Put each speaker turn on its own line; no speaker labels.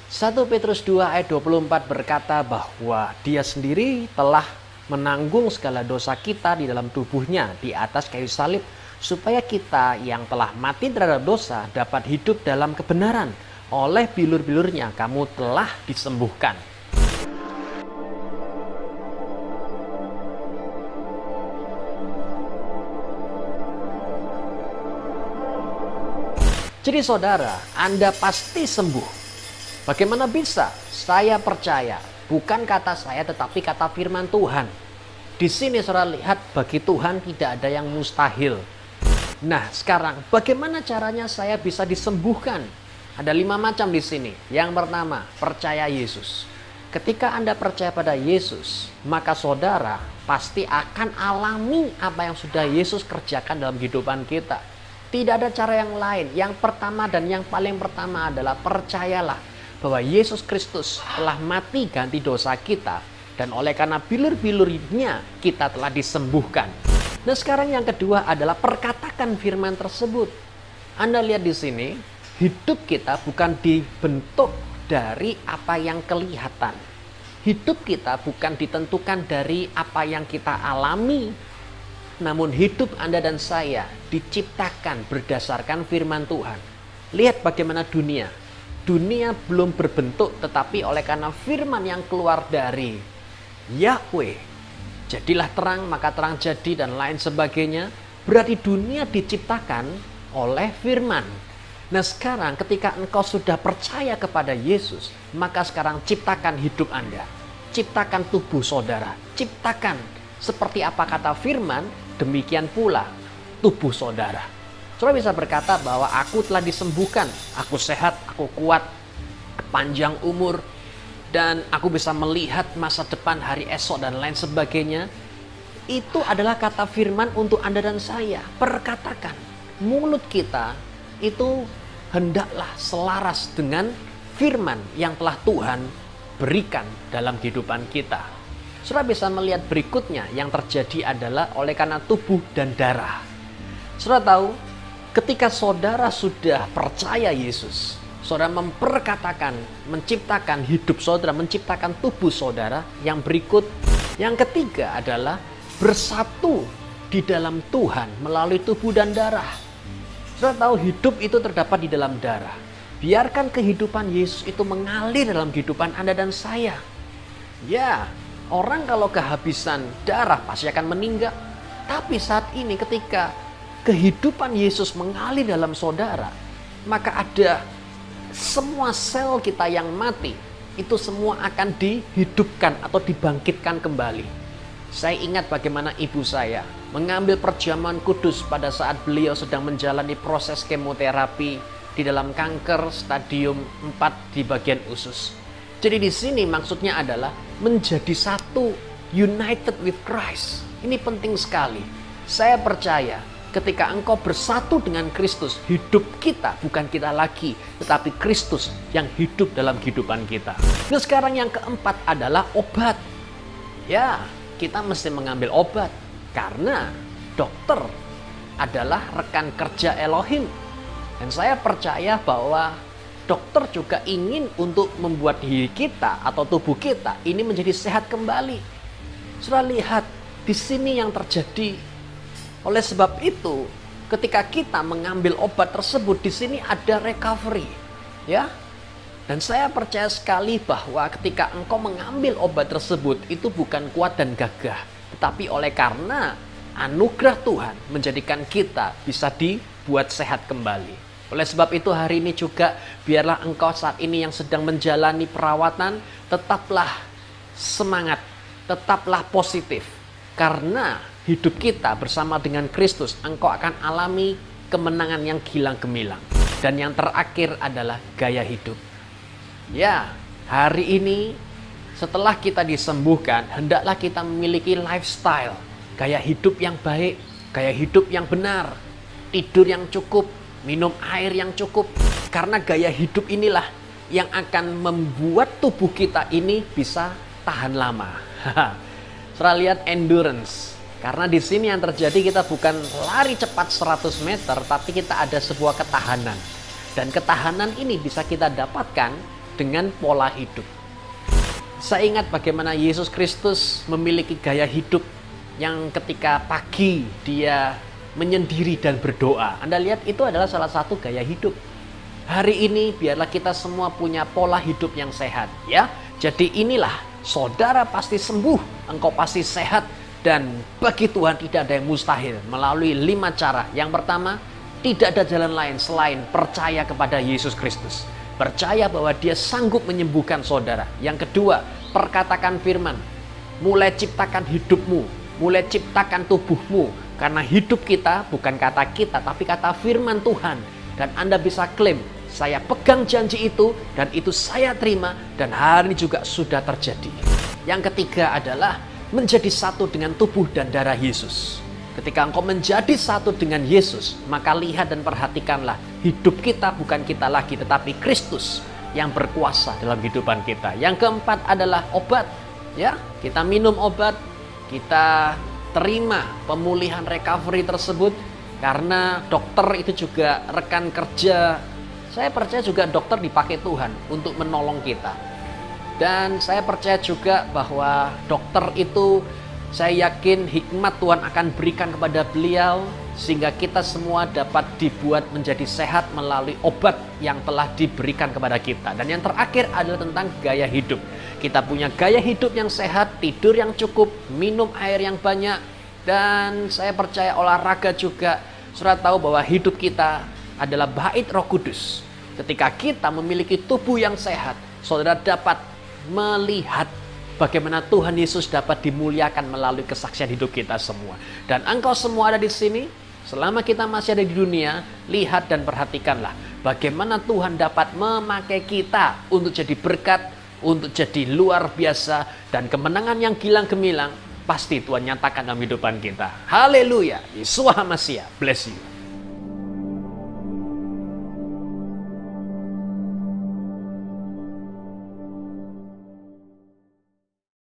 1 Petrus 2 ayat 24 berkata bahwa Dia sendiri telah menanggung segala dosa kita di dalam tubuhnya di atas kayu salib, supaya kita yang telah mati terhadap dosa dapat hidup dalam kebenaran. Oleh bilur-bilurnya kamu telah disembuhkan. Jadi saudara, Anda pasti sembuh. Bagaimana bisa? Saya percaya, bukan kata saya tetapi kata firman Tuhan. Di sini saudara lihat, bagi Tuhan tidak ada yang mustahil. Nah, sekarang bagaimana caranya saya bisa disembuhkan? Ada 5 macam di sini. Yang pertama, percaya Yesus. Ketika Anda percaya pada Yesus, maka saudara pasti akan alami apa yang sudah Yesus kerjakan dalam kehidupan kita. Tidak ada cara yang lain. Yang pertama dan yang paling pertama adalah percayalah bahwa Yesus Kristus telah mati ganti dosa kita, dan oleh karena bilur-bilurnya kita telah disembuhkan. Nah, sekarang yang kedua adalah perkatakan firman tersebut. Anda lihat di sini, hidup kita bukan dibentuk dari apa yang kelihatan. Hidup kita bukan ditentukan dari apa yang kita alami. Namun hidup Anda dan saya diciptakan berdasarkan firman Tuhan. Lihat bagaimana dunia. Dunia belum berbentuk, tetapi oleh karena firman yang keluar dari Yahweh, jadilah terang, maka terang jadi, dan lain sebagainya. Berarti dunia diciptakan oleh firman. Nah, sekarang ketika engkau sudah percaya kepada Yesus, maka sekarang ciptakan hidup Anda. Ciptakan tubuh saudara. Ciptakan seperti apa kata firman, demikian pula tubuh saudara. Saudara bisa berkata bahwa aku telah disembuhkan, aku sehat, aku kuat, panjang umur, dan aku bisa melihat masa depan, hari esok, dan lain sebagainya. Itu adalah kata firman untuk Anda dan saya. Perkatakan, mulut kita itu hendaklah selaras dengan firman yang telah Tuhan berikan dalam kehidupan kita. Saudara bisa melihat berikutnya yang terjadi adalah oleh karena tubuh dan darah. Saudara tahu, ketika saudara sudah percaya Yesus, saudara memperkatakan, menciptakan hidup saudara, menciptakan tubuh saudara. Yang berikut, yang ketiga adalah bersatu di dalam Tuhan melalui tubuh dan darah. Saudara tahu, hidup itu terdapat di dalam darah. Biarkan kehidupan Yesus itu mengalir dalam kehidupan Anda dan saya. Ya, orang kalau kehabisan darah pasti akan meninggal. Tapi saat ini ketika kehidupan Yesus mengalir dalam saudara, maka ada semua sel kita yang mati, itu semua akan dihidupkan atau dibangkitkan kembali. Saya ingat bagaimana ibu saya mengambil perjamuan kudus pada saat beliau sedang menjalani proses kemoterapi di dalam kanker stadium 4 di bagian usus. Jadi di sini maksudnya adalah menjadi satu, united with Christ. Ini penting sekali. Saya percaya ketika engkau bersatu dengan Kristus, hidup kita bukan kita lagi, tetapi Kristus yang hidup dalam kehidupan kita. Nah, sekarang yang keempat adalah obat. Ya, kita mesti mengambil obat karena dokter adalah rekan kerja Elohim. Dan saya percaya bahwa dokter juga ingin untuk membuat diri kita atau tubuh kita ini menjadi sehat kembali. Sudah lihat di sini yang terjadi. Oleh sebab itu, ketika kita mengambil obat tersebut, di sini ada recovery, ya. Dan saya percaya sekali bahwa ketika engkau mengambil obat tersebut, itu bukan kuat dan gagah, tetapi oleh karena anugerah Tuhan menjadikan kita bisa dibuat sehat kembali. Oleh sebab itu hari ini juga biarlah engkau saat ini yang sedang menjalani perawatan, tetaplah semangat, tetaplah positif. Karena hidup kita bersama dengan Kristus, engkau akan alami kemenangan yang gilang gemilang. Dan yang terakhir adalah gaya hidup. Ya, hari ini setelah kita disembuhkan, hendaklah kita memiliki lifestyle, gaya hidup yang baik, gaya hidup yang benar, tidur yang cukup, minum air yang cukup. Karena gaya hidup inilah yang akan membuat tubuh kita ini bisa tahan lama. Saudara lihat endurance. Karena di sini yang terjadi kita bukan lari cepat 100 meter, tapi kita ada sebuah ketahanan. Dan ketahanan ini bisa kita dapatkan dengan pola hidup. Saya ingat bagaimana Yesus Kristus memiliki gaya hidup yang ketika pagi dia menyendiri dan berdoa. Anda lihat itu adalah salah satu gaya hidup. Hari ini biarlah kita semua punya pola hidup yang sehat, ya. Jadi inilah, saudara pasti sembuh, engkau pasti sehat, dan bagi Tuhan tidak ada yang mustahil melalui 5 cara. Yang pertama, tidak ada jalan lain selain percaya kepada Yesus Kristus. Percaya bahwa dia sanggup menyembuhkan saudara. Yang kedua, perkatakan firman. Mulai ciptakan hidupmu, mulai ciptakan tubuhmu. Karena hidup kita bukan kata kita, tapi kata firman Tuhan. Dan Anda bisa klaim, saya pegang janji itu, dan itu saya terima, dan hari ini juga sudah terjadi. Yang ketiga adalah menjadi satu dengan tubuh dan darah Yesus. Ketika engkau menjadi satu dengan Yesus, maka lihat dan perhatikanlah, hidup kita bukan kita lagi, tetapi Kristus yang berkuasa dalam kehidupan kita. Yang keempat adalah obat. Ya, kita minum obat, kita terima pemulihan recovery tersebut, karena dokter itu juga rekan kerja. Saya percaya juga dokter dipakai Tuhan untuk menolong kita. Dan saya percaya juga bahwa dokter itu, saya yakin hikmat Tuhan akan berikan kepada beliau sehingga kita semua dapat dibuat menjadi sehat melalui obat yang telah diberikan kepada kita. Dan yang terakhir adalah tentang gaya hidup. Kita punya gaya hidup yang sehat, tidur yang cukup, minum air yang banyak, dan saya percaya olahraga juga. Saudara tahu bahwa hidup kita adalah bait Roh Kudus. Ketika kita memiliki tubuh yang sehat, saudara dapat melihat bagaimana Tuhan Yesus dapat dimuliakan melalui kesaksian hidup kita semua. Dan engkau semua ada di sini, selama kita masih ada di dunia, lihat dan perhatikanlah bagaimana Tuhan dapat memakai kita untuk jadi berkat, untuk jadi luar biasa, dan kemenangan yang gilang gemilang pasti Tuhan nyatakan dalam kehidupan kita. Haleluya. Yesus HaMashiach. Bless you.